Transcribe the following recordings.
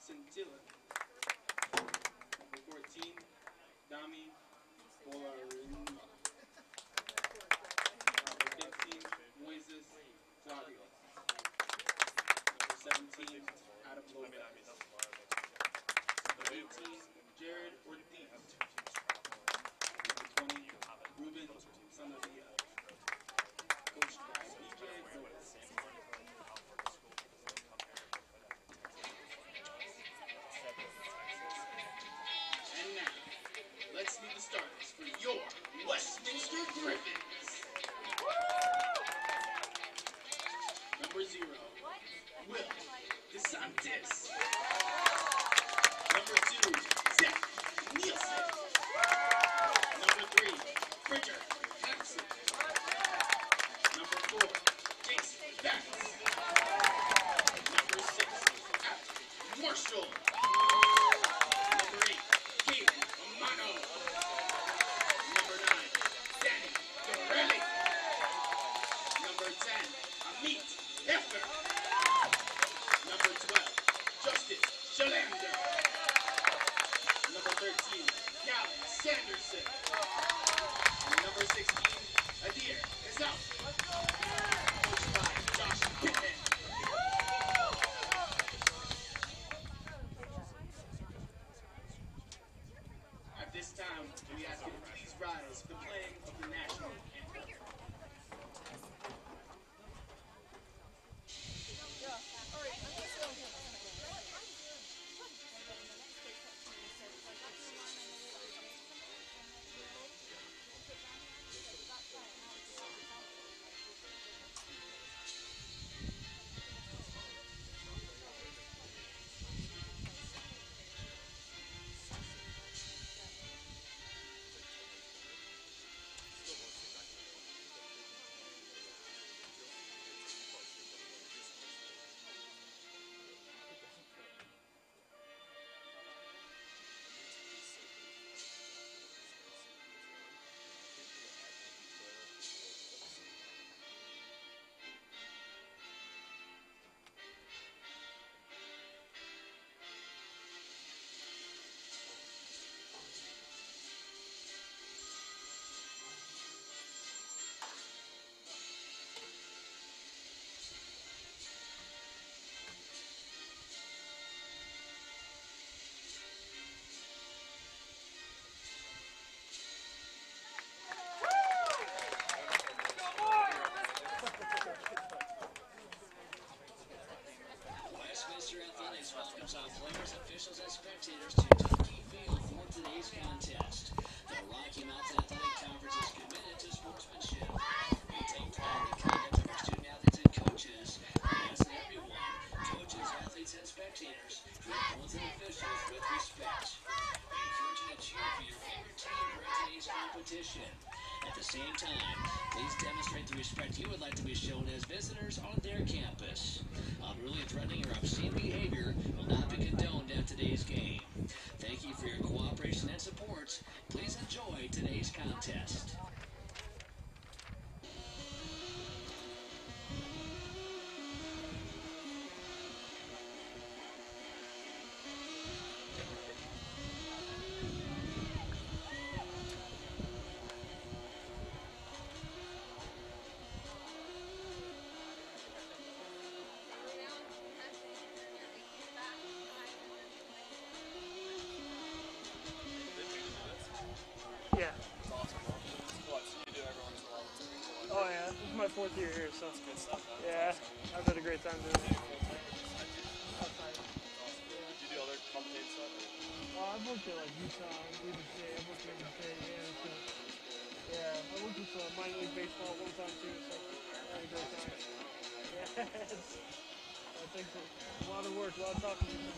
Scintilla. Number 14, Dami Bolarinma. Number 15, Moises Flavio. Number 17, Adam Lopez. Number 18, Jared Ortiz. Number 20, Ruben Sanavia. Coached by BJ Lopez. And now, let's meet the starters for your Westminster Griffins. Number 0, Will DeSantis. Number 2, Zach Nielsen. Number 3, Bridger Hansen. Number 4, Jason Batts. Number 6, Patrick Marshall. Number 8, Kaden Amano. Number 9, Danny Dorelli. Number 10, Amit Heffer. Number 12, Justin Shalander. Number 13, Cal Sanderson. And number 16, Adir Izal. Coached by Josh Pittman. At this time, we ask you to please rise for the playing of the national anthem. Westminster Athletics welcomes all players, officials, and spectators to Kentucky Field for today's contest. The Rocky Mountain Athletic Conference is committed to sportsmanship. We take pride in the conduct of our student athletes and coaches. We ask everyone, coaches, athletes, and spectators, treat opponents and officials with respect. We encourage you to cheer for your favorite team during today's competition. At the same time, please demonstrate the respect you would like to be shown as visitors on their campus. Unruly, threatening, or obscene behavior will not be condoned at today's game. Thank you for your cooperation and support. Please enjoy today's contest. Yeah. It's awesome. What you do every once in a while? Oh yeah, this is my 4th year here, so It's good stuff, man. yeah, I've had a great time doing it. Outside. Awesome. Did you do other commentating stuff? I've worked at like Utah and Weaver State. I've worked at Weaver State, yeah. So, yeah, I worked with minor league baseball one time too, so I had a great time. Yeah, I think so. A lot of work, a lot of talking to people.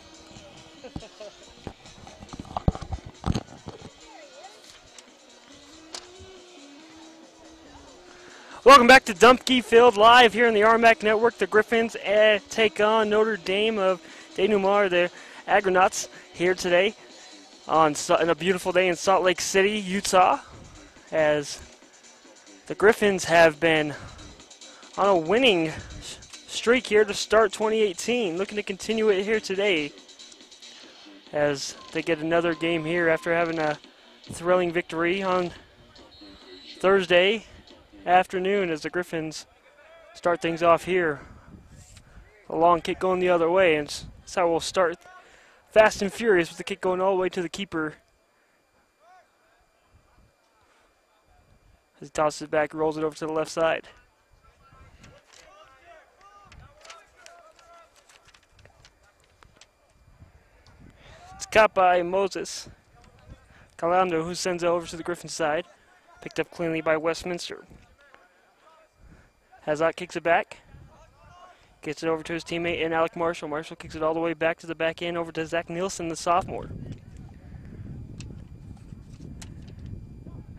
Welcome back to Dumpke Field live here on the RMAC Network. The Griffins take on Notre Dame of Denumar, the Agronauts, here today on a beautiful day in Salt Lake City, Utah, as the Griffins have been on a winning streak here to start 2018, looking to continue it here today. as they get another game here after having a thrilling victory on Thursday afternoon as the Griffins start things off here. A long kick going the other way, and that's how we'll start fast and furious with the kick going all the way to the keeper. As he tosses it back, rolls it over to the left side. It's caught by Moses Calando, who sends it over to the Griffin side. Picked up cleanly by Westminster. Hazard kicks it back. Gets it over to his teammate and Alec Marshall. Marshall kicks it all the way back to the back end over to Zach Nielsen, the sophomore.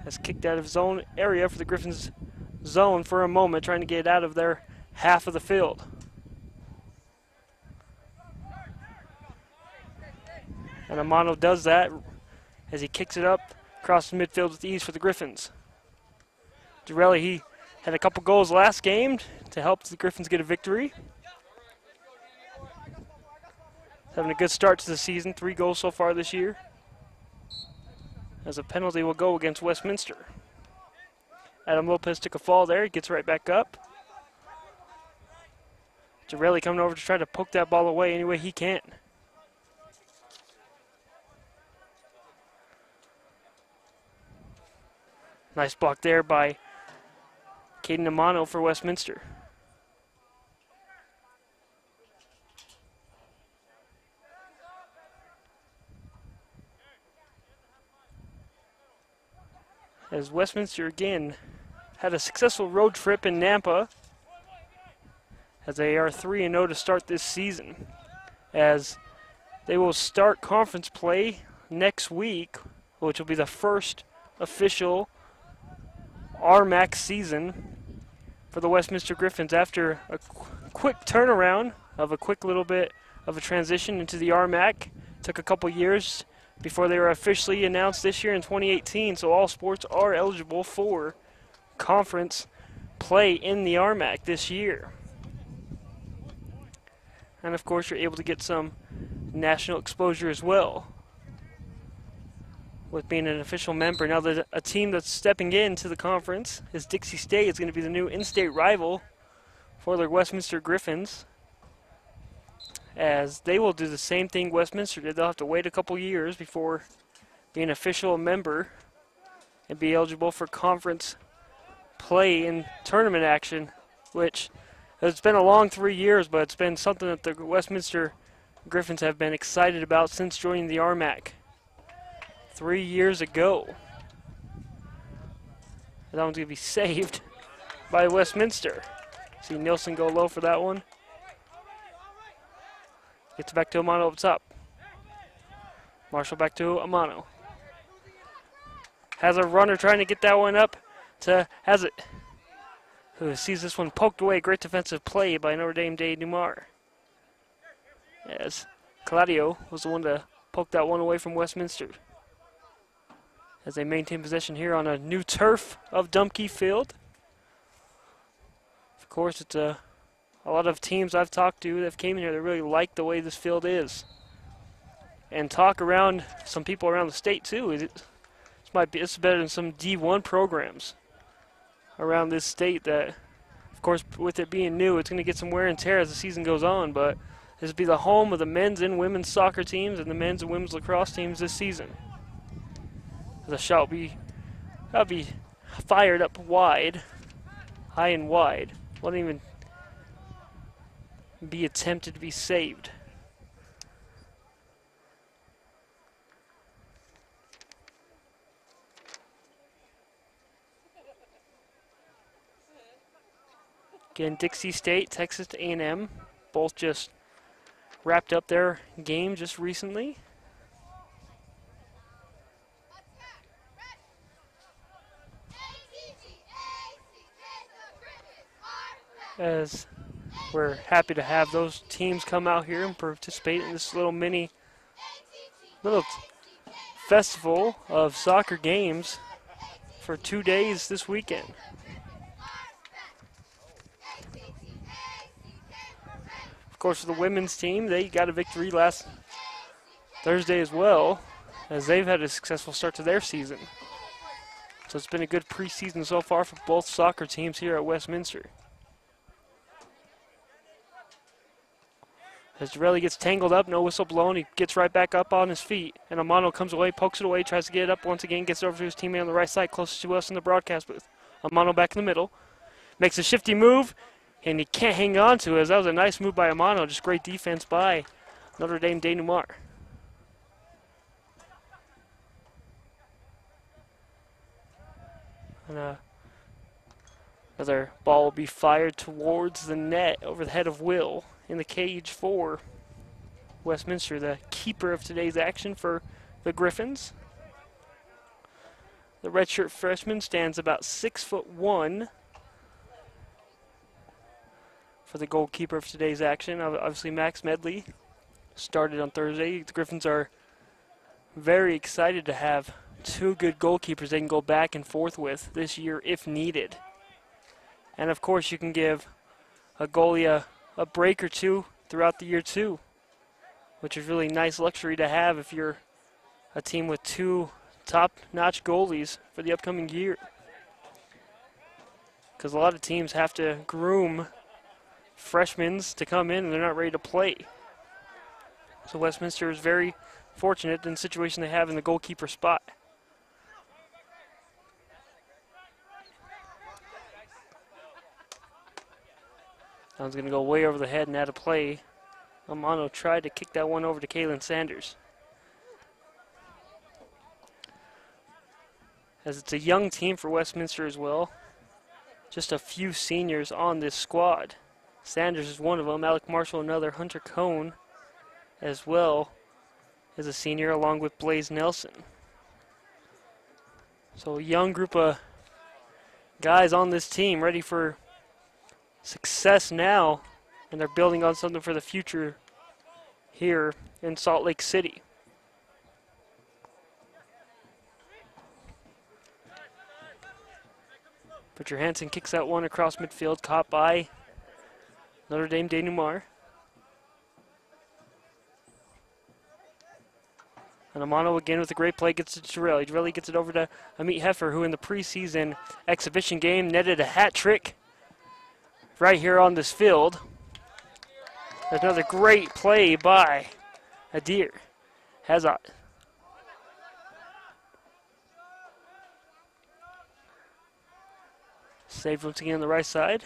Has kicked out of his own area for the Griffins' zone for a moment, trying to get out of their half of the field. And Amano does that as he kicks it up across the midfield with ease for the Griffins. Durelli, he had a couple goals last game to help the Griffins get a victory. Having a good start to the season, 3 goals so far this year. As a penalty will go against Westminster. Adam Lopez took a fall there, he gets right back up. Durelli coming over to try to poke that ball away any way he can. Nice block there by Caden Amano for Westminster. As Westminster again had a successful road trip in Nampa, as they are 3-0 to start this season, as they will start conference play next week, which will be the first official RMAC season for the Westminster Griffins after a quick turnaround of a quick little bit of a transition into the RMAC. Took a couple years before they were officially announced this year in 2018, so all sports are eligible for conference play in the RMAC this year. And of course you're able to get some national exposure as well with being an official member. Now that a team that's stepping into the conference is Dixie State. Is going to be the new in-state rival for the Westminster Griffins, as they will do the same thing Westminster did. They'll have to wait a couple years before being an official member and be eligible for conference play and tournament action, which has been a long 3 years, but it's been something that the Westminster Griffins have been excited about since joining the RMAC 3 years ago. That one's going to be saved by Westminster. See Nielsen go low for that one. Gets back to Amano up top. Marshall back to Amano. Has a runner trying to get that one up to Hazard, who sees this one poked away. Great defensive play by Notre Dame denouement. As Claudio was the one to poke that one away from Westminster. As they maintain possession here on a new turf of Dumpke Field. Of course, it's a lot of teams I've talked to that have came in here that really like the way this field is. And talk around some people around the state too. It's better than some D1 programs around this state that, of course, with it being new, it's going to get some wear and tear as the season goes on, but this will be the home of the men's and women's soccer teams and the men's and women's lacrosse teams this season. The shot will be fired up wide, high and wide. Won't even be attempted to be saved. Again, Dixie State, Texas A&M, both just wrapped up their game just recently. As we're happy to have those teams come out here and participate in this little festival of soccer games for 2 days this weekend. Of course, for the women's team, they got a victory Thursday as well, as they've had a successful start to their season. So it's been a good preseason so far for both soccer teams here at Westminster. As Jarelli gets tangled up, no whistle blown, he gets right back up on his feet. And Amano comes away, pokes it away, tries to get it up once again, gets it over to his teammate on the right side, closest to us in the broadcast booth. Amano back in the middle, makes a shifty move, and he can't hang on to it. As that was a nice move by Amano, just great defense by Notre Dame denouement. And another ball will be fired towards the net over the head of Will in the cage for Westminster, the keeper of today's action for the Griffins. The redshirt freshman stands about 6'1" for the goalkeeper of today's action. Obviously, Max Medley started on Thursday. The Griffins are very excited to have two good goalkeepers they can go back and forth with this year if needed. And of course, you can give a goalie a break or two throughout the year too, which is really nice luxury to have if you're a team with two top-notch goalies for the upcoming year. Because a lot of teams have to groom freshmen to come in and they're not ready to play. So Westminster is very fortunate in the situation they have in the goalkeeper spot. That one's going to go way over the head and out of play. Amano tried to kick that one over to Kaylin Sanders. As it's a young team for Westminster as well. Just a few seniors on this squad. Sanders is one of them, Alec Marshall another, Hunter Cohn as well as a senior along with Blaze Nelson. So a young group of guys on this team ready for success now, and they're building on something for the future here in Salt Lake City. Butcher Hansen kicks that one across midfield, caught by Notre Dame denouement. And Amano again with a great play, gets it to Jarelli. Jarelli gets it over to Amit Heffer, who in the preseason exhibition game netted a hat trick right here on this field. Another great play by Adir Hazard. Saved once again on the right side.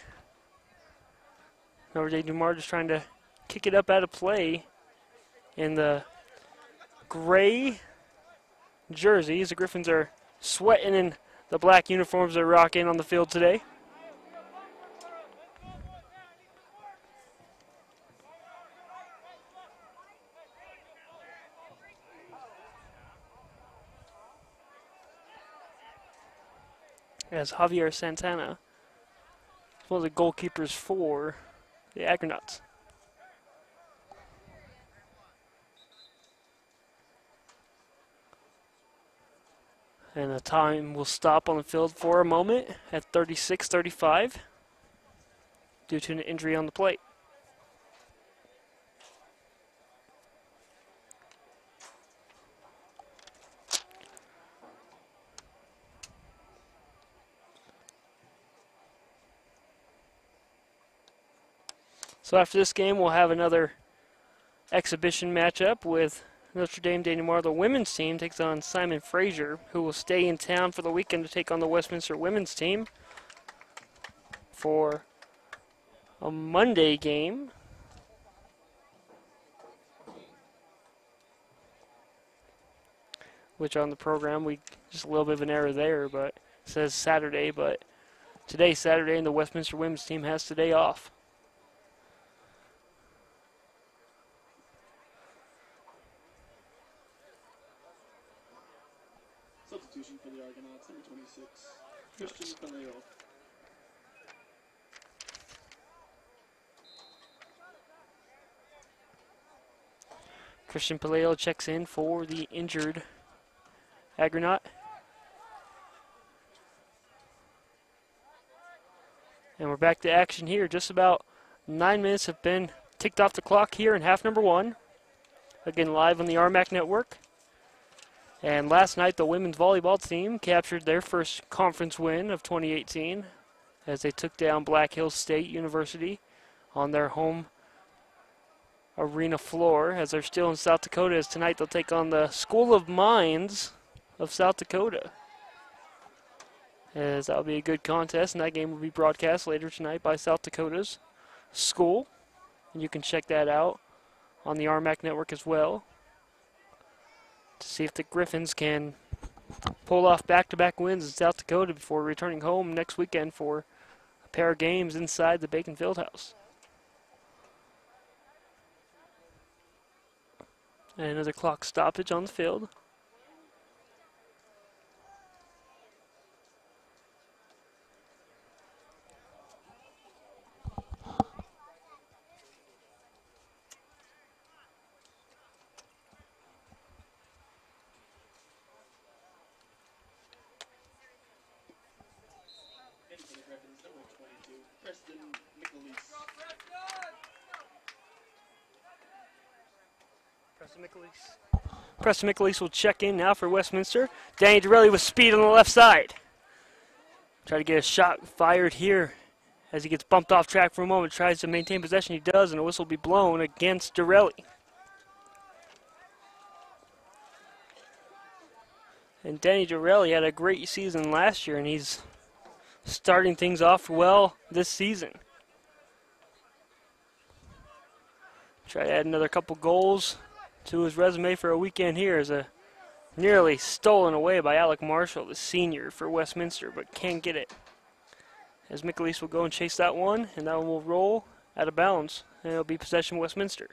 Notre Dame denouement just trying to kick it up out of play in the gray jerseys. The Griffins are sweating in the black uniforms they're rocking on the field today. As Javier Santana is one of the goalkeepers for the Agronauts. And the time will stop on the field for a moment at 36-35 due to an injury on the plate. So after this game, we'll have another exhibition matchup with Notre Dame denouement. The women's team takes on Simon Fraser, who will stay in town for the weekend to take on the Westminster women's team for a Monday game. Which on the program, just a little bit of an error there, but it says Saturday, but today's Saturday and the Westminster women's team has today off. Substitution for the Argonauts, number 26, Christian Paleo. Christian Paleo checks in for the injured Agronaut. And we're back to action here. Just about 9 minutes have been ticked off the clock here in half number one. again live on the RMAC network. And last night, the women's volleyball team captured their first conference win of 2018 as they took down Black Hills State University on their home arena floor, as they're still in South Dakota, as tonight they'll take on the School of Mines of South Dakota. As that'll be a good contest, and that game will be broadcast later tonight by South Dakota's school. And you can check that out on the RMAC network as well to see if the Griffins can pull off back-to-back wins in South Dakota before returning home next weekend for a pair of games inside the Bacon Fieldhouse. And another clock stoppage on the field. Hitting for the Griffins, number 22, Preston McAleese. Preston McAleese will check in now for Westminster. Danny Dorelli with speed on the left side. Try to get a shot fired here as he gets bumped off track for a moment. Tries to maintain possession. He does, and a whistle will be blown against Dorelli. And Danny Dorelli had a great season last year, and he's starting things off well this season. Try to add another couple goals to his resume for a weekend here, as a nearly stolen away by Alec Marshall, the senior for Westminster, but can't get it. As McAleese will go and chase that one, and that one will roll out of bounds, and it'll be possession Westminster.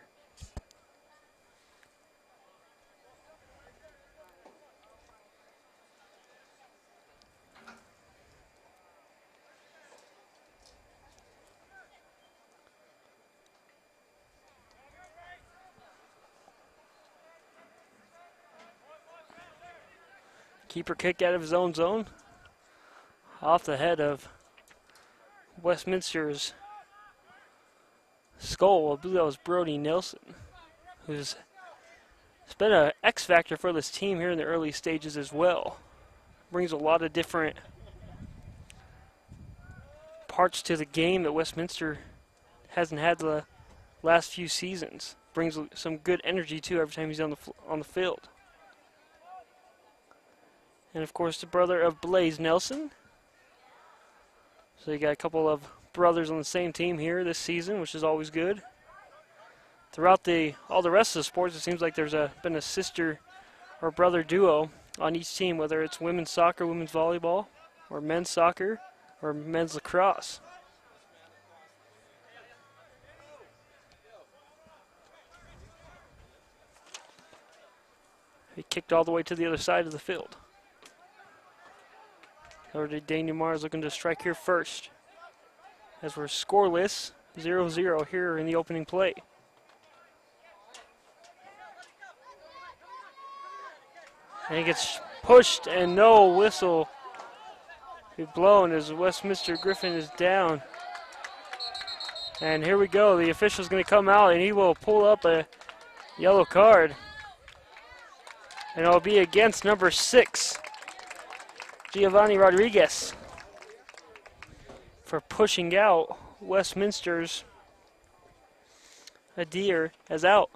Keeper kick out of his own zone. Off the head of Westminster's skull. I believe that was Brody Nelson, who's been an X factor for this team here in the early stages as well. Brings a lot of different parts to the game that Westminster hasn't had the last few seasons. Brings some good energy too every time he's on the field. And of course the brother of Blaze Nelson. So you got a couple of brothers on the same team here this season, which is always good. Throughout all the rest of the sports, it seems like there's been a sister or brother duo on each team, whether it's women's soccer, women's volleyball, or men's soccer, or men's lacrosse. He kicked all the way to the other side of the field. Already Daniel Mars looking to strike here first, as we're scoreless, 0-0 here in the opening play. And he gets pushed, and no whistle be blown as Westminster Griffin is down. And here we go. The official's going to come out, and he will pull up a yellow card. And it'll be against number 6, Giovanni Rodriguez, for pushing out Westminster's Adair as out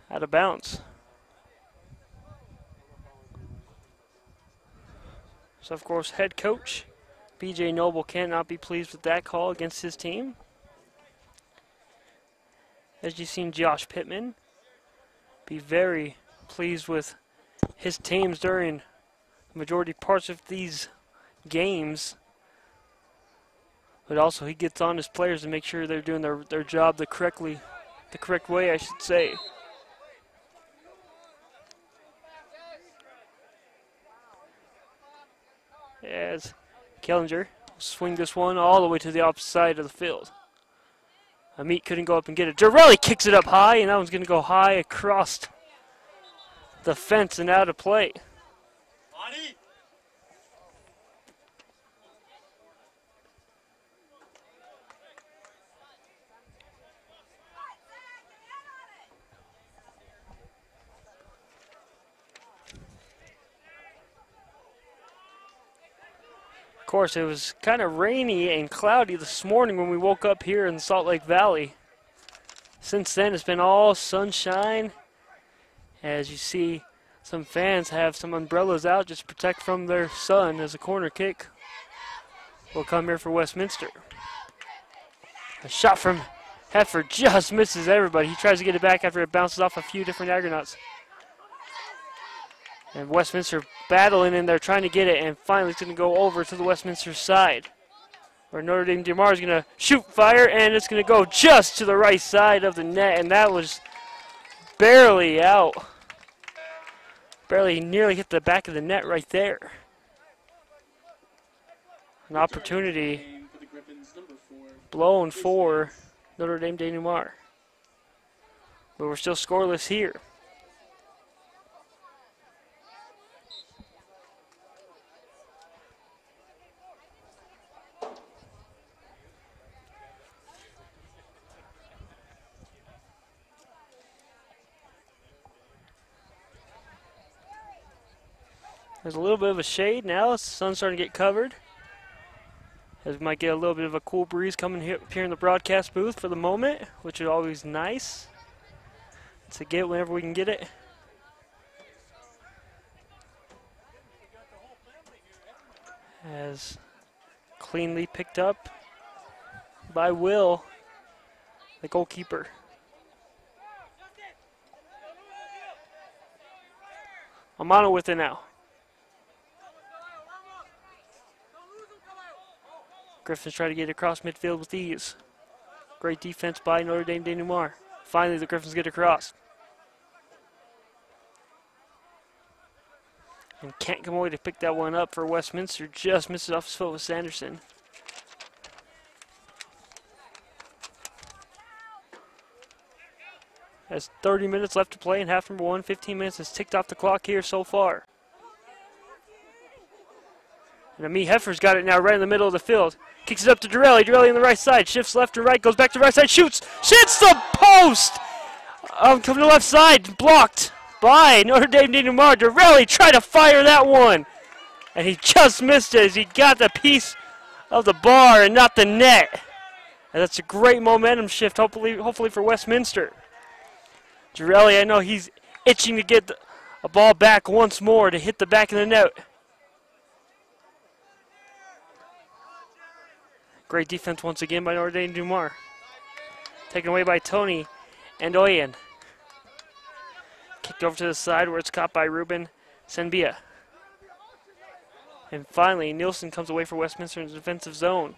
of bounds. So of course head coach BJ Noble cannot be pleased with that call against his team. As you've seen Josh Pittman be very pleased with his teams during majority parts of these games, but also he gets on his players to make sure they're doing their job the correct way, I should say. As Kellinger will swing this one all the way to the opposite side of the field. Amit couldn't go up and get it. Dorelli kicks it up high, and that one's going to go high across the fence and out of play. Of course, it was kind of rainy and cloudy this morning when we woke up here in Salt Lake Valley. Since then, it's been all sunshine. As you see, some fans have some umbrellas out just to protect from their sun as a corner kick will come here for Westminster. A shot from Heifer just misses everybody. He tries to get it back after it bounces off a few different Agronauts. And Westminster battling in there, trying to get it, and finally it's going to go over to the Westminster side, where Notre Dame DeMar is going to shoot fire, and it's going to go just to the right side of the net, and that was barely out. Barely nearly hit the back of the net right there. An opportunity blown for Notre Dame Denumar. But we're still scoreless here. There's a little bit of a shade now. The sun's starting to get covered. As we might get a little bit of a cool breeze coming here in the broadcast booth for the moment, which is always nice to get whenever we can get it. As cleanly picked up by Will, the goalkeeper. Amano with it now. Griffins try to get across midfield with ease. Great defense by Notre Dame Denumar. Finally, the Griffins get across. And can't come away to pick that one up for Westminster. Just misses off his foot with Sanderson. Has 30 minutes left to play in half number one. 15 minutes has ticked off the clock here so far. And Ami Heffer's got it now right in the middle of the field. Kicks it up to Dorelli. Dorelli on the right side. Shifts left to right. Goes back to the right side. Shoots. Shoots the post. Coming to the left side. Blocked by Notre Dame Denumar. Dorelli tried to fire that one. And he just missed it as he got the piece of the bar and not the net. And that's a great momentum shift, hopefully for Westminster. Dorelli, I know he's itching to get a ball back once more to hit the back of the net. Great defense once again by Notre Dame Denumar. Taken away by Tony and Oyen. Kicked over to the side where it's caught by Ruben Senbia. And finally, Nielsen comes away for Westminster in the defensive zone.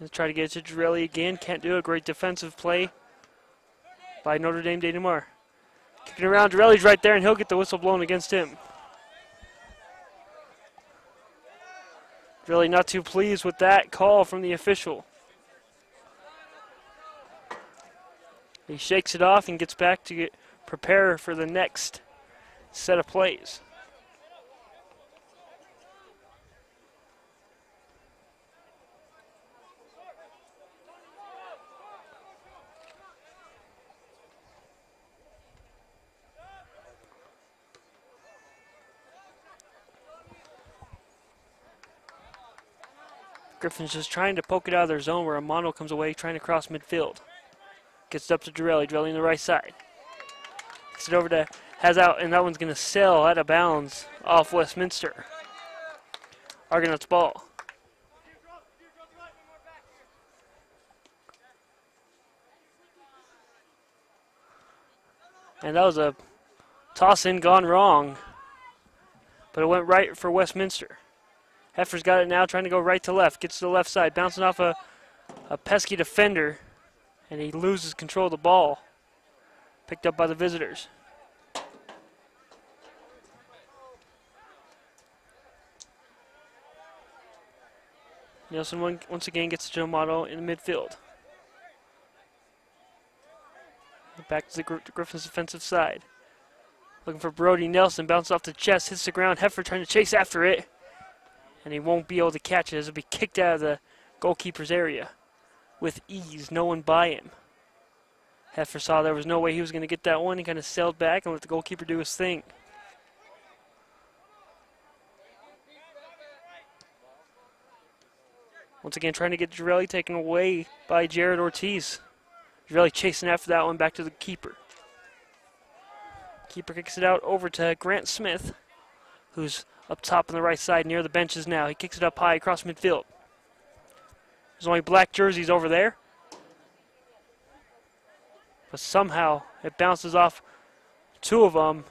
Let's try to get it to Dorelli again. Can't do a great defensive play by Notre Dame Denumar. Kicking around, Dorelli's right there, and he'll get the whistle blown against him. Dorelli not too pleased with that call from the official. He shakes it off and gets back to prepare for the next set of plays. Griffin's just trying to poke it out of their zone where Amano comes away trying to cross midfield. Gets it up to Dorelli. Dorelli on the right side. Gets it over to has out, and that one's going to sail out of bounds off Westminster. Argonauts ball. And that was a toss-in gone wrong, but it went right for Westminster. Heffer's got it now, trying to go right to left. Gets to the left side, bouncing off a pesky defender, and he loses control of the ball. Picked up by the visitors. Nielsen once again gets to Giamato in the midfield. Back to the Griffins' defensive side. Looking for Brody Nelson, bounces off the chest, hits the ground. Heffer trying to chase after it. And he won't be able to catch it as it'll be kicked out of the goalkeeper's area with ease, no one by him. Heffer saw there was no way he was going to get that one. He kind of sailed back and let the goalkeeper do his thing. Once again, trying to get Girelli taken away by Jared Ortiz. Girelli chasing after that one back to the keeper. Keeper kicks it out over to Grant Smith, who's up top on the right side near the benches now. He kicks it up high across midfield. There's only black jerseys over there. But somehow it bounces off two of them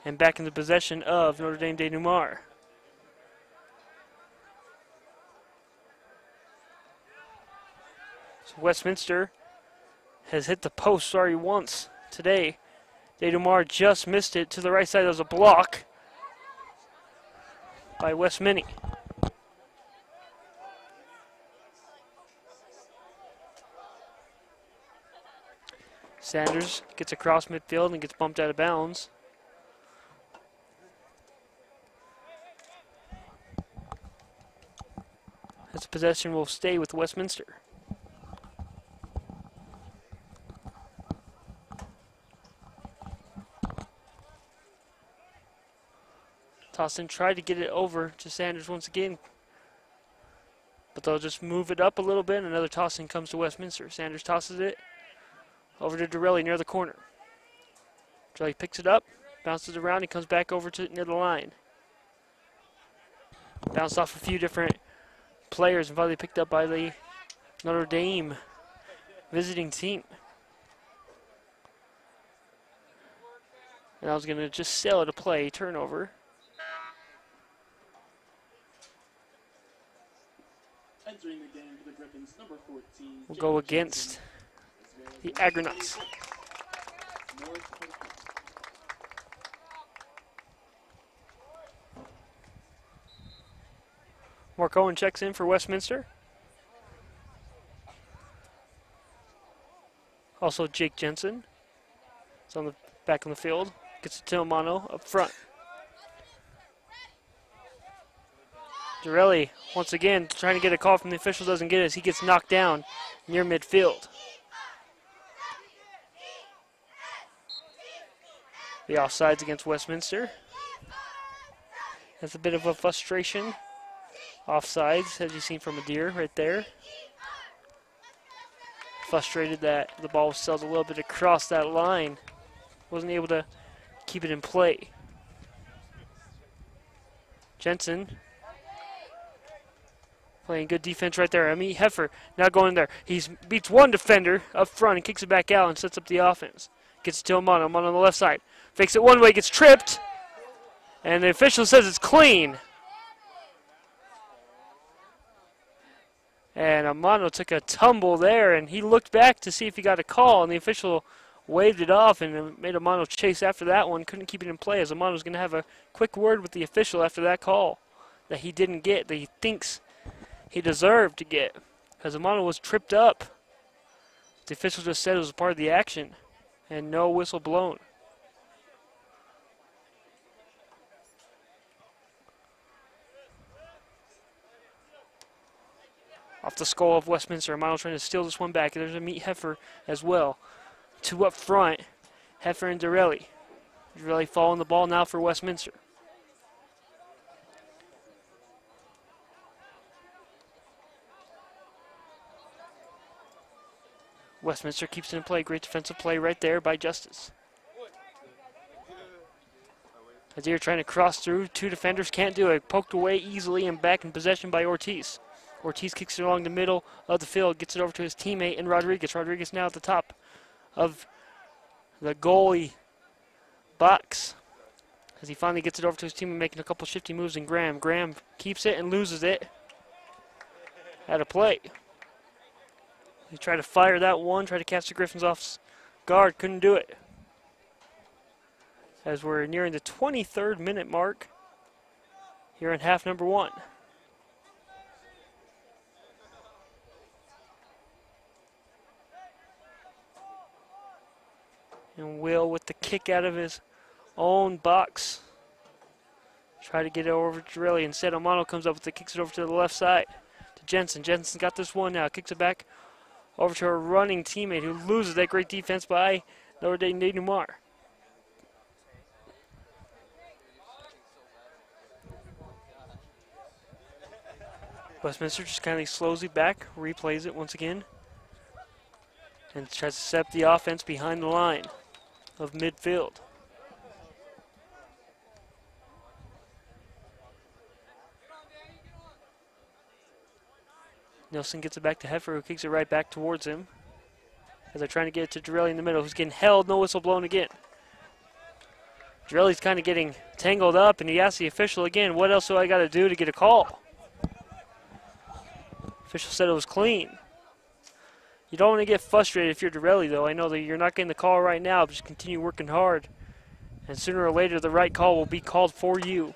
and back into possession of Notre Dame denouement. So Westminster has hit the post already once today. denouement just missed it to the right side. There was a block by West Mini. Sanders gets across midfield and gets bumped out of bounds. This possession will stay with Westminster. Tossin tried to get it over to Sanders once again, but they'll just move it up a little bit, and another toss-in comes to Westminster. Sanders tosses it over to Dorelli near the corner. Dorelli picks it up, bounces around, he comes back over to near the line. Bounced off a few different players and finally picked up by the Notre Dame visiting team. And I was going to just sail it a play, turnover. Entering the game for the Griffins, number 14. We'll go against the Agronauts. Mark Owen checks in for Westminster. Also Jake Jensen is on the back on the field. Gets to Tilmano up front. Dorelli once again trying to get a call from the official, doesn't get it as he gets knocked down near midfield. The offsides against Westminster. That's a bit of a frustration. Offsides, as you've seen from Adair right there. Frustrated that the ball was sailed a little bit across that line. Wasn't able to keep it in play. Jensen playing good defense right there. Amit Heffer now going there. He beats one defender up front and kicks it back out and sets up the offense. Gets it to Amano. Amano on the left side. Fakes it one way, gets tripped. And the official says it's clean. And Amano took a tumble there, and he looked back to see if he got a call, and the official waved it off and made Amano chase after that one. Couldn't keep it in play as Amano's going to have a quick word with the official after that call that he didn't get, that he thinks he deserved to get, because Amano was tripped up. The official just said it was part of the action, and no whistle blown. Off the skull of Westminster. Amano trying to steal this one back. There's a Meat Heffer as well. Two up front. Heffer and Dorelli. Dorelli following the ball now for Westminster. Westminster keeps it in play. Great defensive play right there by Justice. Adair trying to cross through. Two defenders can't do it. Poked away easily and back in possession by Ortiz. Ortiz kicks it along the middle of the field, gets it over to his teammate in Rodriguez. Rodriguez now at the top of the goalie box as he finally gets it over to his teammate, making a couple shifty moves. And Graham keeps it and loses it at a play. He tried to fire that one, tried to catch the Griffins off guard, couldn't do it. As we're nearing the 23rd minute mark here in half number one. And Will with the kick out of his own box. Try to get it over to Dorelli. Instead, Amano comes up with it, kicks it over to the left side to Jensen. Jensen's got this one now. Kicks it back Over to our running teammate who loses that great defense by Notre Dame Denumar. Westminster just kind of slows it back, replays it once again, and tries to set up the offense behind the line of midfield. Nelson gets it back to Heffer, who kicks it right back towards him. As they're trying to get it to Dorelli in the middle, who's getting held, no whistle blown again. Dorelli's kind of getting tangled up, and he asks the official again, what else do I got to do to get a call? Official said it was clean. You don't want to get frustrated if you're Dorelli, though. I know that you're not getting the call right now, but just continue working hard. And sooner or later, the right call will be called for you.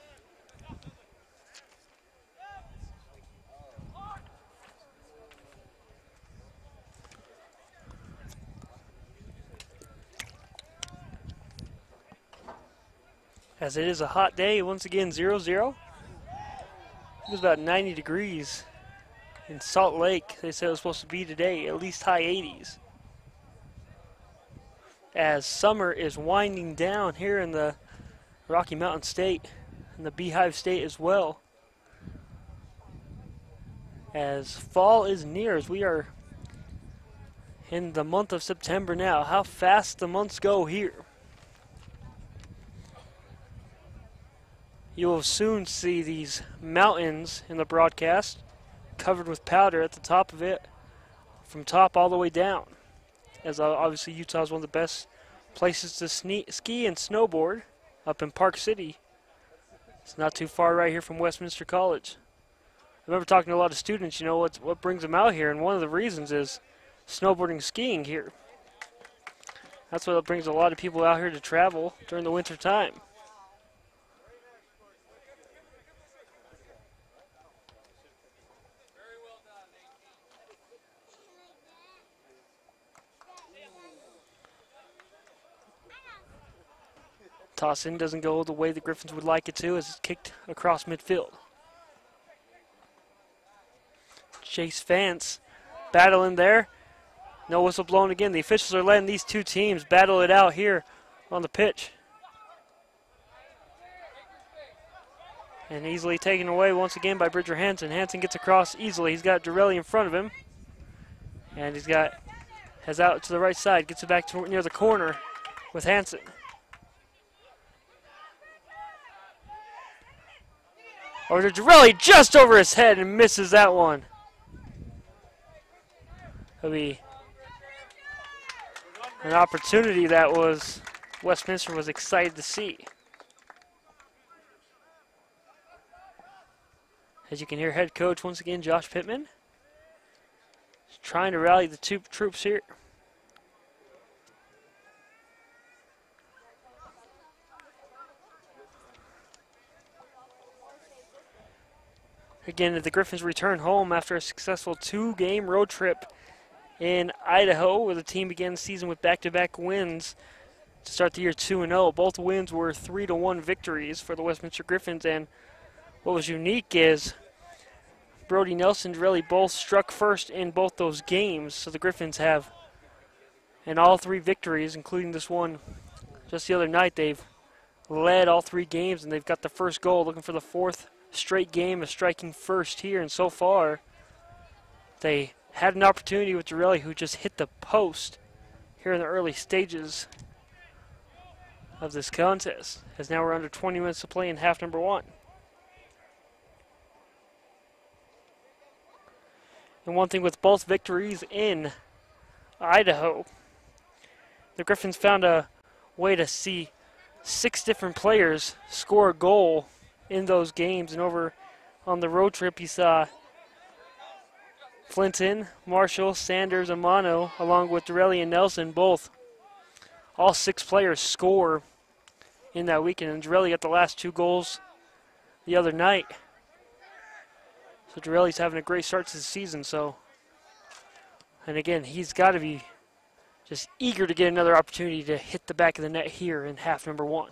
As it is a hot day, once again 0-0. It was about 90 degrees in Salt Lake. They said it was supposed to be today, at least high 80s. As summer is winding down here in the Rocky Mountain State and the Beehive State as well. As fall is near, as we are in the month of September now. How fast the months go here. You will soon see these mountains in the broadcast covered with powder at the top of it, from top all the way down. As obviously Utah is one of the best places to ski and snowboard up in Park City. It's not too far right here from Westminster College. I remember talking to a lot of students, you know, what brings them out here, and one of the reasons is snowboarding, skiing here. That's what brings a lot of people out here to travel during the winter time. Toss in doesn't go the way the Griffins would like it to, as it's kicked across midfield. Chase Vance battling there. No whistle blown again. The officials are letting these two teams battle it out here on the pitch. And easily taken away once again by Bridger Hansen. Hansen gets across easily. He's got Dorelli in front of him. And has out to the right side. Gets it back to near the corner with Hansen. Over to Dorelli, just over his head, and misses that one. That'll be an opportunity that Westminster was excited to see. As you can hear, head coach once again, Josh Pittman, is trying to rally the two troops here. Again, the Griffins return home after a successful 2-game road trip in Idaho, where the team began the season with back-to-back wins to start the year 2-0. Both wins were 3-1 victories for the Westminster Griffins, and what was unique is Brody Nelson and Dorelli both struck first in both those games, so the Griffins have, in all 3 victories, including this one just the other night, they've led all 3 games, and they've got the first goal, looking for the 4th straight game of striking first here, and so far they had an opportunity with Dorelli, who just hit the post here in the early stages of this contest, as now we're under 20 minutes to play in half number 1. And one thing with both victories in Idaho, the Griffins found a way to see 6 different players score a goal in those games. And over on the road trip, you saw Flinton, Marshall, Sanders, Amano, along with Dorelli and Nelson, all 6 players score in that weekend. And Dorelli got the last 2 goals the other night. So Dorelli's having a great start to the season. And again, he's got to be just eager to get another opportunity to hit the back of the net here in half number 1.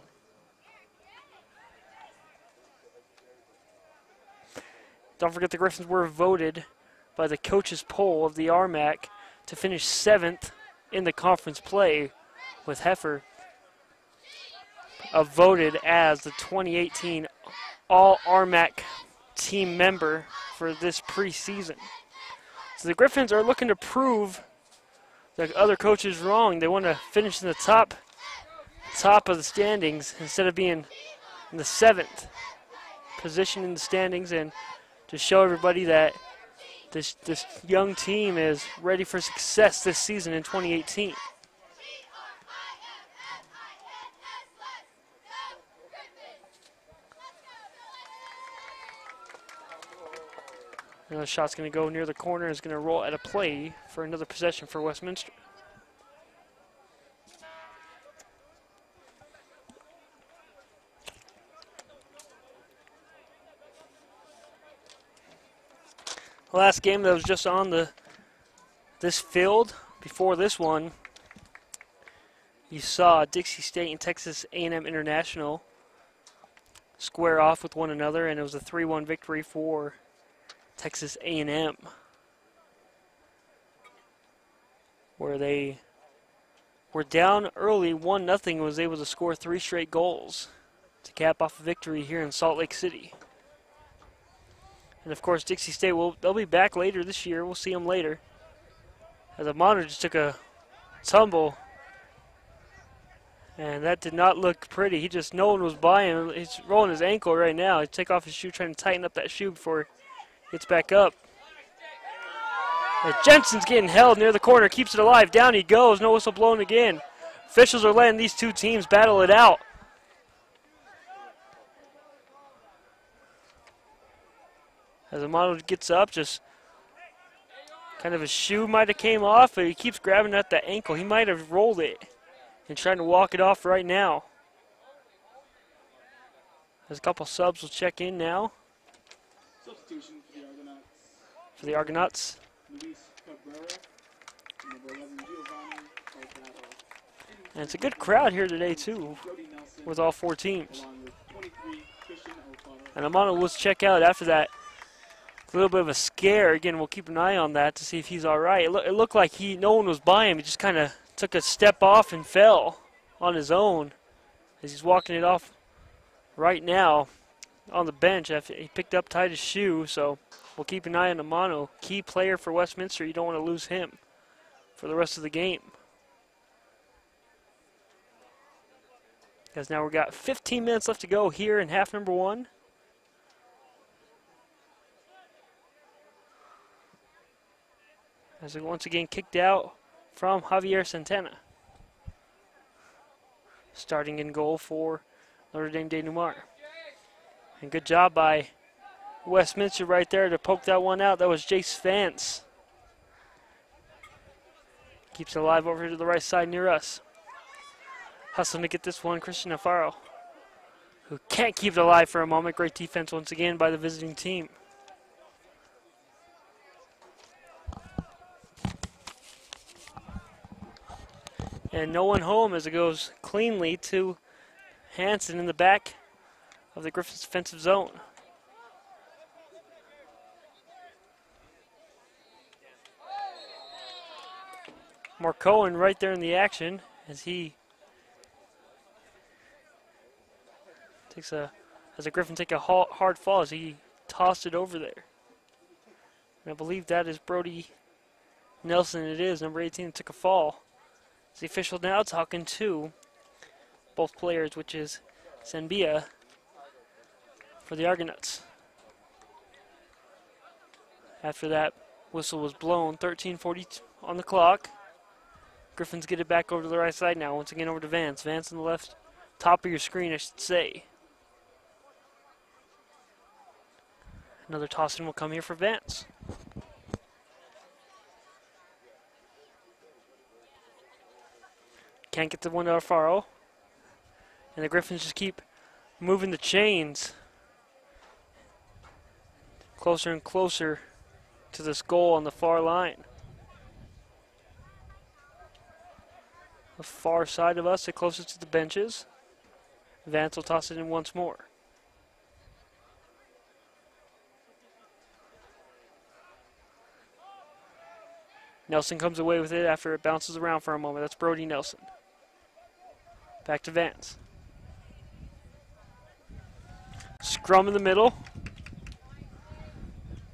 Don't forget the Griffins were voted by the coaches poll of the RMAC to finish 7th in the conference play, with Heifer voted as the 2018 All-RMAC team member for this preseason. So the Griffins are looking to prove the other coaches wrong. They want to finish in the top of the standings instead of being in the 7th position in the standings, and to show everybody that this young team is ready for success this season in 2018. Another shot's going to go near the corner. Is going to roll at a play for another possession for Westminster. The last game that was just on this field before this one, you saw Dixie State and Texas A&M International square off with one another, and it was a 3-1 victory for Texas A&M, where they were down early 1-0 and was able to score 3 straight goals to cap off a victory here in Salt Lake City. And of course, Dixie State they'll be back later this year. We'll see them later. As Amano just took a tumble, and that did not look pretty. No one was by him. He's rolling his ankle right now. He'd take off his shoe, trying to tighten up that shoe before he gets back up. And Jensen's getting held near the corner, keeps it alive. Down he goes. No whistle blown again. Officials are letting these two teams battle it out. As Amano gets up, just kind of his shoe might have came off, but he keeps grabbing at the ankle. He might have rolled it and trying to walk it off right now. As a couple subs will check in now. Substitution for the Argonauts. For the Argonauts. Luis Cabrera, number 11, Giovanni Alvaro. And it's a good crowd here today, too, Brody Nelson, with all 4 teams. along with 23, Christian O'Connor. And Amano will check out after that. A little bit of a scare. Again, we'll keep an eye on that to see if he's all right. It looked like no one was by him. He just kind of took a step off and fell on his own as he's walking it off right now on the bench after he picked up, tied his shoe. So we'll keep an eye on Amano. Key player for Westminster. You don't want to lose him for the rest of the game. Because now we've got 15 minutes left to go here in half number 1. As it once again kicked out from Javier Santana. Starting in goal for Notre Dame denouement. And good job by Westminster right there to poke that one out. That was Jace Vance. Keeps it alive over to the right side near us. Hustling to get this one, Christian Alfaro, who can't keep it alive for a moment. Great defense once again by the visiting team. And no one home as it goes cleanly to Hansen in the back of the Griffins defensive zone. Mark Cohen right there in the action as he takes as the Griffins take a hard fall as he tossed it over there. And I believe that is Brody Nelson. It is number 18 that took a fall. The official now talking to both players, which is Sanbia for the Argonauts. After that whistle was blown, 13:40 on the clock. Griffins get it back over to the right side now. Once again over to Vance. Vance on the left, top of your screen, I should say. Another toss-in will come here for Vance. Can't get the one to Alfaro. And the Griffins just keep moving the chains closer and closer to this goal on the far line. The far side of us, the closest to the benches. Vance will toss it in once more. Nelson comes away with it after it bounces around for a moment. That's Brody Nelson. Back to Vance. Scrum in the middle.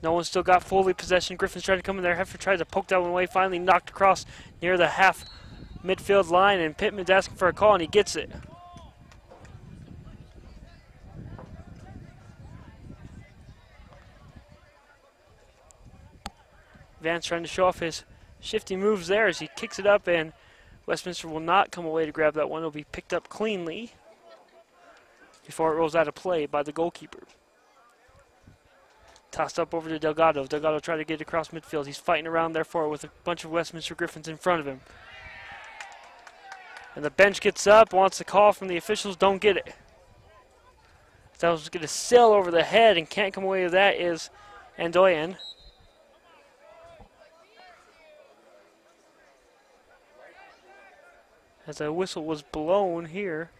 No one's still got fully possession. Griffin's trying to come in there. Heifer tries to poke that one away. Finally knocked across near the half midfield line, and Pittman's asking for a call, and he gets it. Vance trying to show off his shifty moves there as he kicks it up, and Westminster will not come away to grab that one. It'll be picked up cleanly before it rolls out of play by the goalkeeper. Tossed up over to Delgado. Delgado trying to get across midfield. He's fighting around there for it with a bunch of Westminster Griffins in front of him. And the bench gets up, wants a call from the officials, don't get it. That was going to sail over the head and can't come away with that is Andoyan. As a whistle was blown here,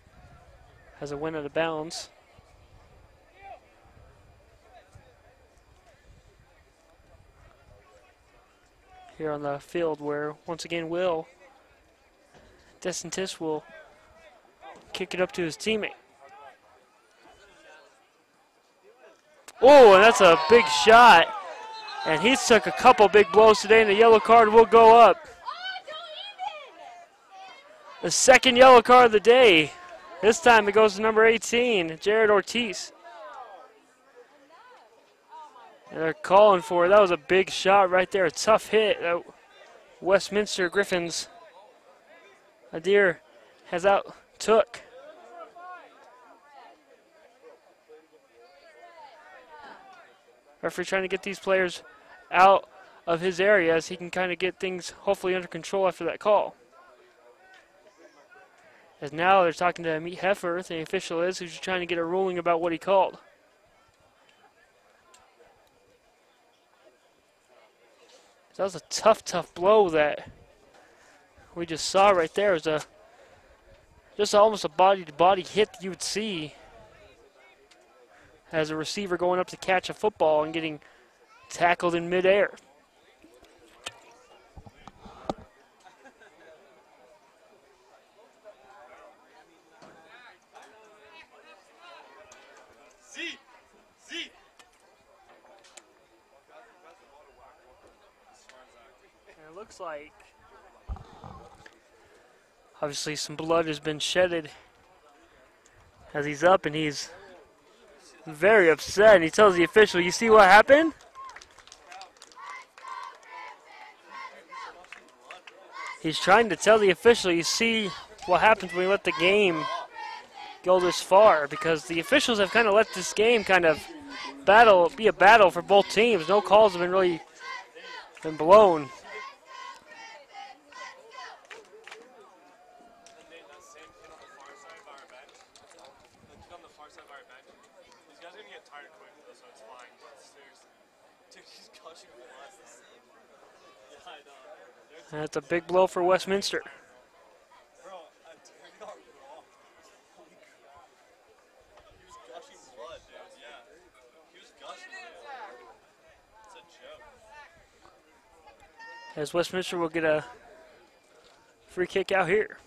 as it went out of bounds. Here on the field where, once again, DeSantis will kick it up to his teammate. Oh, and that's a big shot. And he's took a couple big blows today, and the yellow card will go up. The second yellow card of the day. This time it goes to number 18, Jared Ortiz. And they're calling for it. That was a big shot right there. A tough hit. Westminster Griffins. Adair has out took. Referee trying to get these players out of his area as he can kind of get things hopefully under control after that call. As now they're talking to Meet Heifer, the official is, who's trying to get a ruling about what he called. That was a tough blow that we just saw right there. It was just almost a body-to-body hit that you would see as a receiver going up to catch a football and getting tackled in midair. And it looks like obviously some blood has been shedded as he's up, and he's very upset, and he tells the official, "You see what happened?" He's trying to tell the official, "You see what happens when we let the game go this far," because the officials have kind of let this game kind of be a battle for both teams. No calls have been really been blown. And that's a big blow for Westminster. As Westminster will get a free kick out here.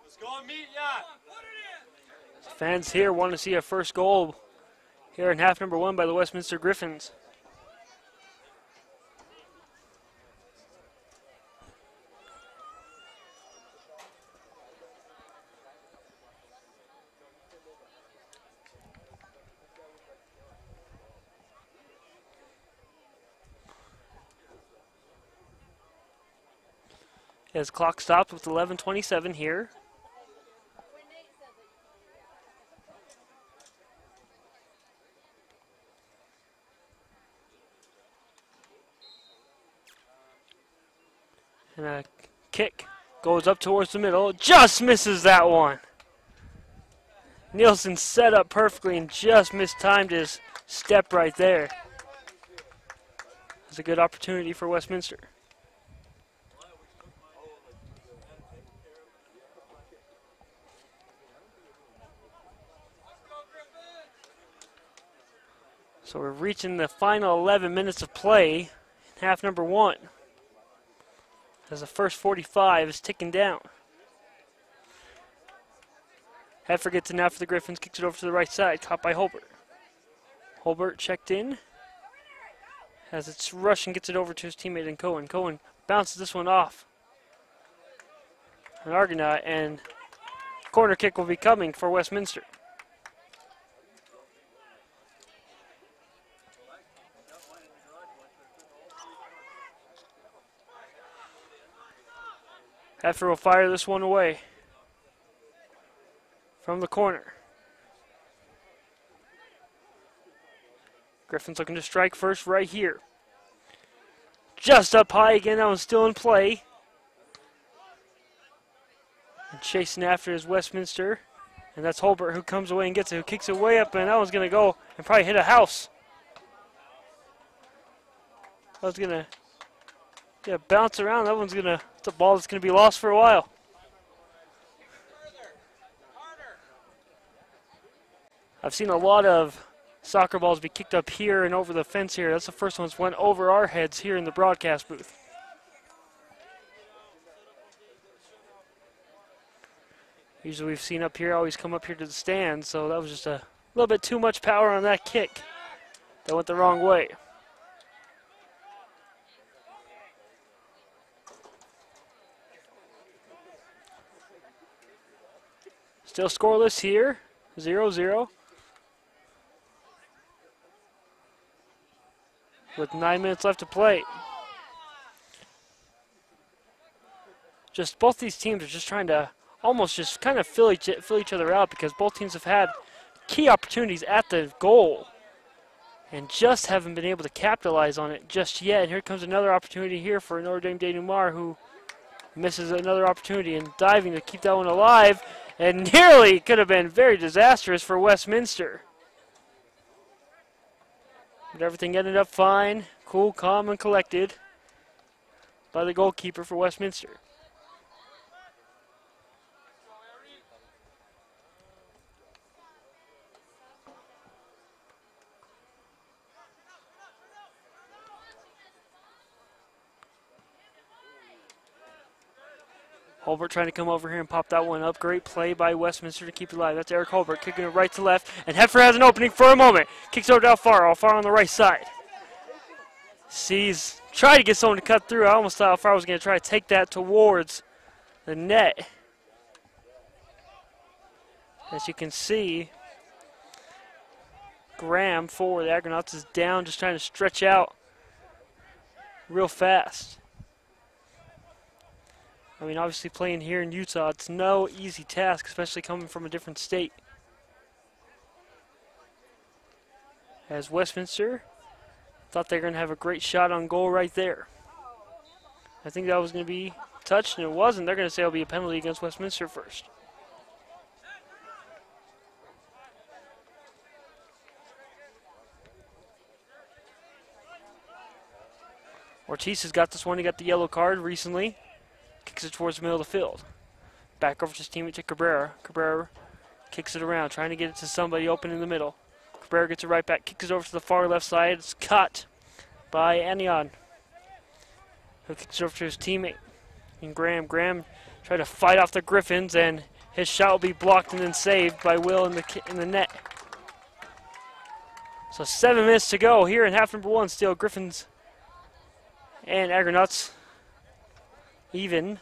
Let's go and meet ya. Fans here want to see a first goal here in half number 1 by the Westminster Griffins. As clock stopped with 11:27 here. And a kick goes up towards the middle. Just misses that one. Nielsen set up perfectly and just mistimed his step right there. That's a good opportunity for Westminster. So we're reaching the final 11 minutes of play in half number 1. As the first 45 is ticking down. Heifer gets it now for the Griffins, kicks it over to the right side, caught by Holbert. Holbert checked in. As it's rushing, gets it over to his teammate in Cohen. Cohen bounces this one off. An Argonaut, and corner kick will be coming for Westminster. Heifer will fire this one away from the corner. Griffin's looking to strike first right here. Just up high again, that one's still in play. And chasing after is Westminster. And that's Holbert who comes away and gets it, who kicks it way up, and that one's going to go and probably hit a house. That was going to bounce around. That one's going to, it's a ball that's going to be lost for a while. I've seen a lot of soccer balls be kicked up here and over the fence here. That's the first one that's went over our heads here in the broadcast booth. Usually we've seen up here, always come up here to the stand, so that was just a little bit too much power on that kick. That went the wrong way. Still scoreless here, 0-0. With 9 minutes left to play. Just both these teams are just trying to almost just kind of fill each other out, because both teams have had key opportunities at the goal and just haven't been able to capitalize on it just yet. And here comes another opportunity here for Notre Dame Denumar, who misses another opportunity and diving to keep that one alive, and nearly could have been very disastrous for Westminster. But everything ended up fine, cool, calm, and collected by the goalkeeper for Westminster. Holbert trying to come over here and pop that one up. Great play by Westminster to keep it alive. That's Eric Holbert kicking it right to left. And Heifer has an opening for a moment. Kicks over to Alfaro on the right side. Tried to get someone to cut through. I almost thought Alfaro was going to try to take that towards the net. As you can see, Graham for the Argonauts is down, just trying to stretch out real fast. I mean, obviously playing here in Utah, it's no easy task, especially coming from a different state. As Westminster thought they were going to have a great shot on goal right there. I think that was going to be touched, and it wasn't. They're going to say it'll be a penalty against Westminster first. Ortiz has got this one. He got the yellow card recently. Kicks it towards the middle of the field. Back over to his teammate to Cabrera. Cabrera kicks it around, trying to get it to somebody open in the middle. Cabrera gets it right back, kicks it over to the far left side. It's cut by Anion, who kicks it over to his teammate. And Graham tried to fight off the Griffins, and his shot will be blocked and then saved by Will in the net. So 7 minutes to go here in half number 1. Still Griffins and Argonauts even,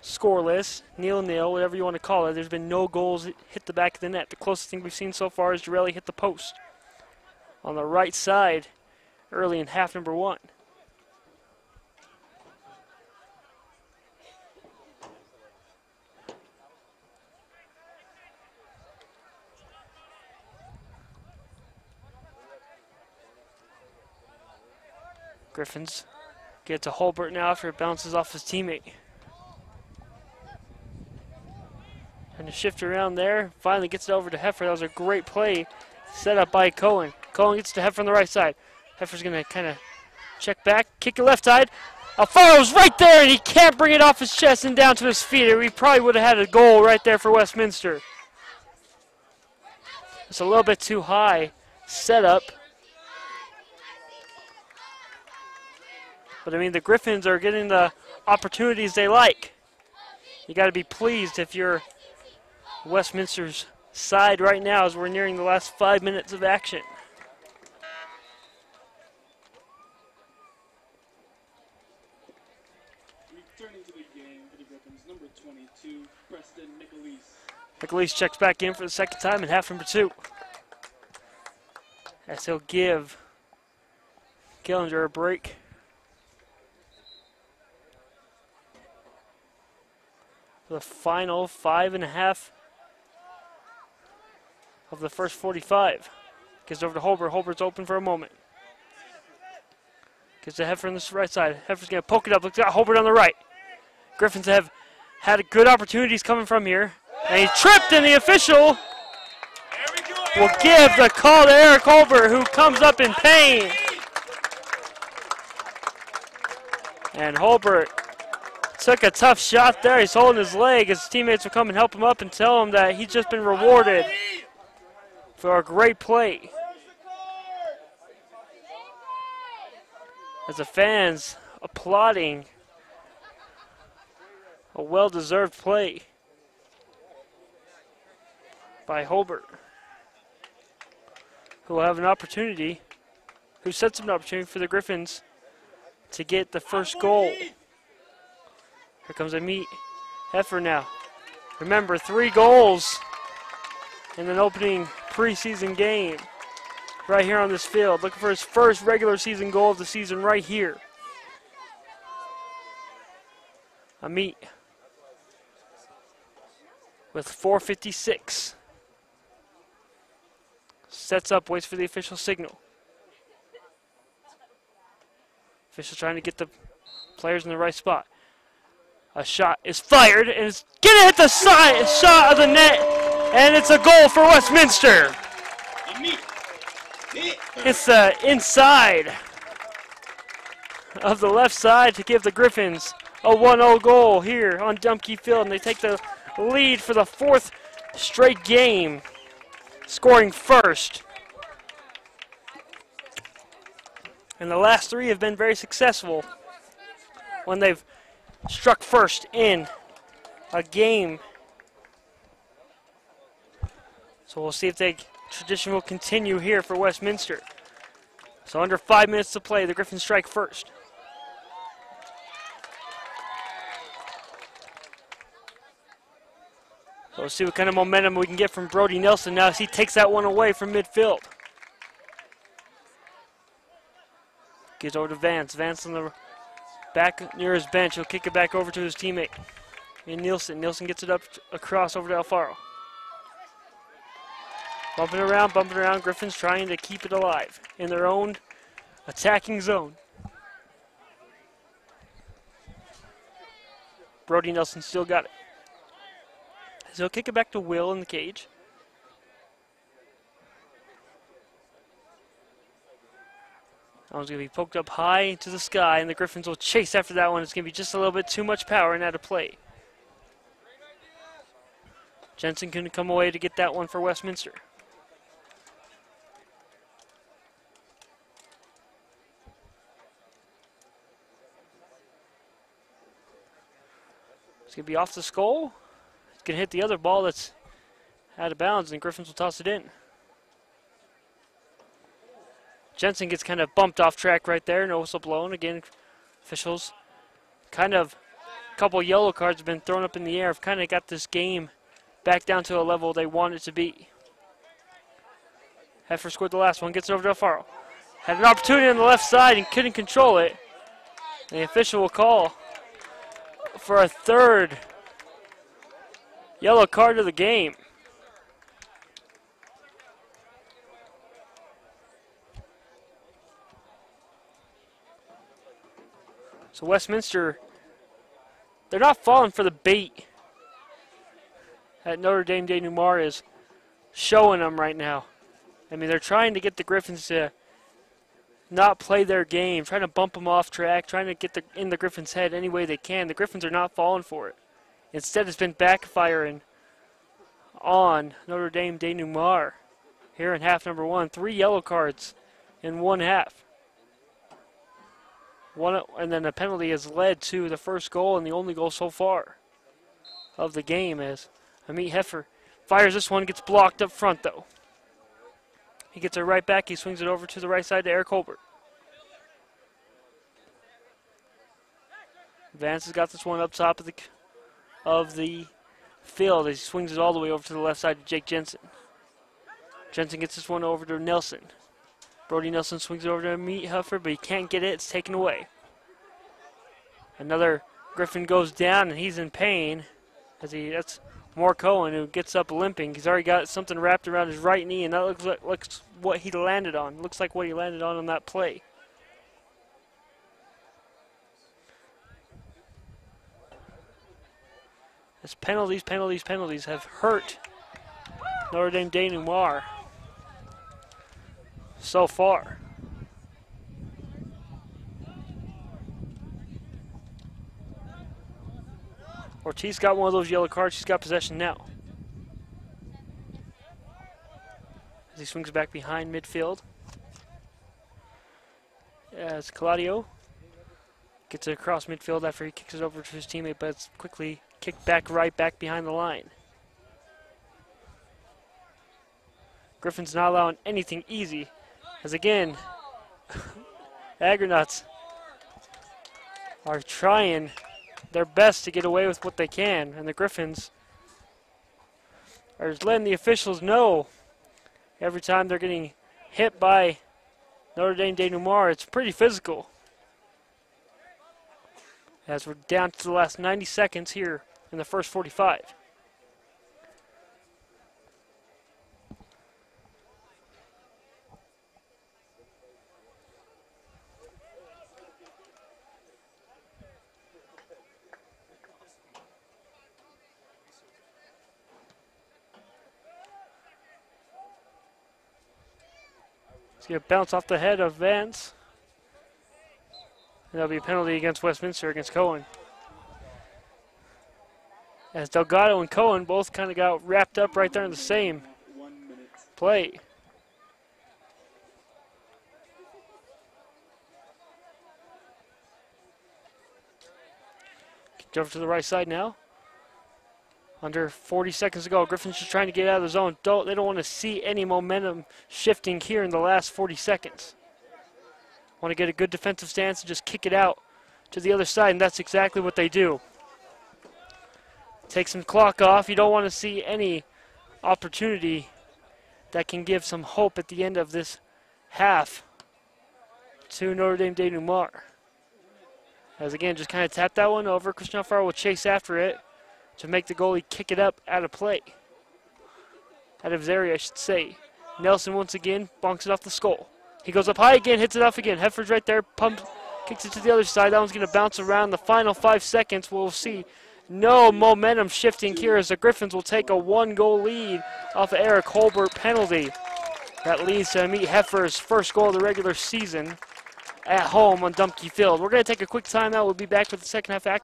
scoreless, 0-0, whatever you want to call it. There's been no goals hit the back of the net. The closest thing we've seen so far is Jarelli hit the post on the right side early in half number 1. Griffins get to Holbert now after it bounces off his teammate. And to shift around there, finally gets it over to Heifer. That was a great play set up by Cohen. Cohen gets to Heifer on the right side. Heifer's going to kind of check back, kick it left side. Alfaro's right there, and he can't bring it off his chest and down to his feet. We probably would have had a goal right there for Westminster. It's a little bit too high set up But I mean, the Griffins are getting the opportunities they like. You got to be pleased if you're Westminster's side right now as we're nearing the last 5 minutes of action. Returning to the game for the Griffins, number 22, Preston Nicolese. Nicolese checks back in for the second time in half number 2. As he'll give Killinger a break. For the final 5.5 of the first 45. Gives over to Holbert. Holbert's open for a moment. Gives to Heffer on the right side. Heffer's going to poke it up. Looks at Holbert on the right. Griffins have had good opportunities coming from here. And he tripped, and the official will give the call to Eric Holbert, who comes up in pain. And Holbert took a tough shot there. He's holding his leg. His teammates will come and help him up and tell him that he's just been rewarded for a great play. As the fans applauding a well-deserved play by Holbert, who will have an opportunity, who sets up an opportunity for the Griffins to get the first goal. Here comes Amit Heffer now. Remember, 3 goals in an opening preseason game right here on this field. Looking for his first regular season goal of the season right here. Amit with 4:56. Sets up, waits for the official signal. Official trying to get the players in the right spot. A shot is fired, and it's going to hit the side shot of the net, and it's a goal for Westminster. It's the inside of the left side to give the Griffins a 1-0 goal here on Dumpke Field, and they take the lead for the 4th straight game, scoring first. And the last 3 have been very successful when they've struck first in a game. So we'll see if the tradition will continue here for Westminster. So under 5 minutes to play, the Griffins strike first. So we'll see what kind of momentum we can get from Brody Nelson now as he takes that one away from midfield. Gives over to Vance. Vance on the back near his bench. He'll kick it back over to his teammate. And Nielsen. Nielsen gets it up across over to Alfaro. Bumping around. Griffins trying to keep it alive in their own attacking zone. Brody Nelson still got it. So he'll kick it back to Will in the cage. That one's going to be poked up high into the sky, and the Griffins will chase after that one. It's going to be just a little bit too much power and out of play. Jensen couldn't come away to get that one for Westminster. It's going to be off the skull. It's going to hit the other ball that's out of bounds, and Griffins will toss it in. Jensen gets kind of bumped off track right there. No whistle blown. Again, officials kind of a couple yellow cards have been thrown up in the air. Have kind of got this game back down to a level they want it to be. Heffer scored the last one. Gets it over to Alfaro. Had an opportunity on the left side and couldn't control it. And the official will call for a 3rd yellow card of the game. So Westminster, they're not falling for the bait that Notre Dame de Numar is showing them right now. I mean, they're trying to get the Griffins to not play their game, trying to bump them off track, trying to get in the Griffins' head any way they can. The Griffins are not falling for it. Instead, it's been backfiring on Notre Dame de Numar here in half number 1. 3 yellow cards in one half. And then a penalty has led to the first goal and the only goal so far of the game as Amit Heffer fires this one, gets blocked up front though. He gets it right back, he swings it over to the right side to Eric Holbert. Vance has got this one up top of the field as he swings it all the way over to the left side to Jake Jensen. Jensen gets this one over to Nelson. Brody Nelson swings it over to Amit Heffer, but he can't get it, it's taken away. Another Griffin goes down and he's in pain that's Moore Cohen who gets up limping. He's already got something wrapped around his right knee, and that looks what he landed on. Looks like what he landed on that play. As penalties have hurt Notre Dame denouement so far. Ortiz got one of those yellow cards. She's got possession now. As he swings back behind midfield. As Claudio gets it across midfield after he kicks it over to his teammate, but it's quickly kicked back right back behind the line. Griffin's not allowing anything easy. As again, Agronauts are trying their best to get away with what they can, and the Griffins are just letting the officials know every time they're getting hit by Notre Dame denouement, it's pretty physical. As we're down to the last 90 seconds here in the first 45. It's going to bounce off the head of Vance. And that'll be a penalty against Westminster, against Cohen. As Delgado and Cohen both kind of got wrapped up right there in the same play. Kicked over to the right side now. Under 40 seconds to go. Griffin's just trying to get out of the zone. They don't want to see any momentum shifting here in the last 40 seconds. Want to get a good defensive stance and just kick it out to the other side, and that's exactly what they do. Take some clock off. You don't want to see any opportunity that can give some hope at the end of this half to Notre Dame denouement. As again, just kind of tap that one over. Christian Alfaro will chase after it to make the goalie kick it up out of play. Out of his area, I should say. Nelson once again bonks it off the skull. He goes up high again, hits it off again. Heffer's right there, pumps, kicks it to the other side. That one's going to bounce around. The final 5 seconds, we'll see no momentum shifting here as the Griffins will take a 1-goal lead off of Eric Holbert penalty. That leads to Amit Heffer's first goal of the regular season at home on Dumpke Field. We're going to take a quick timeout. We'll be back with the second half action.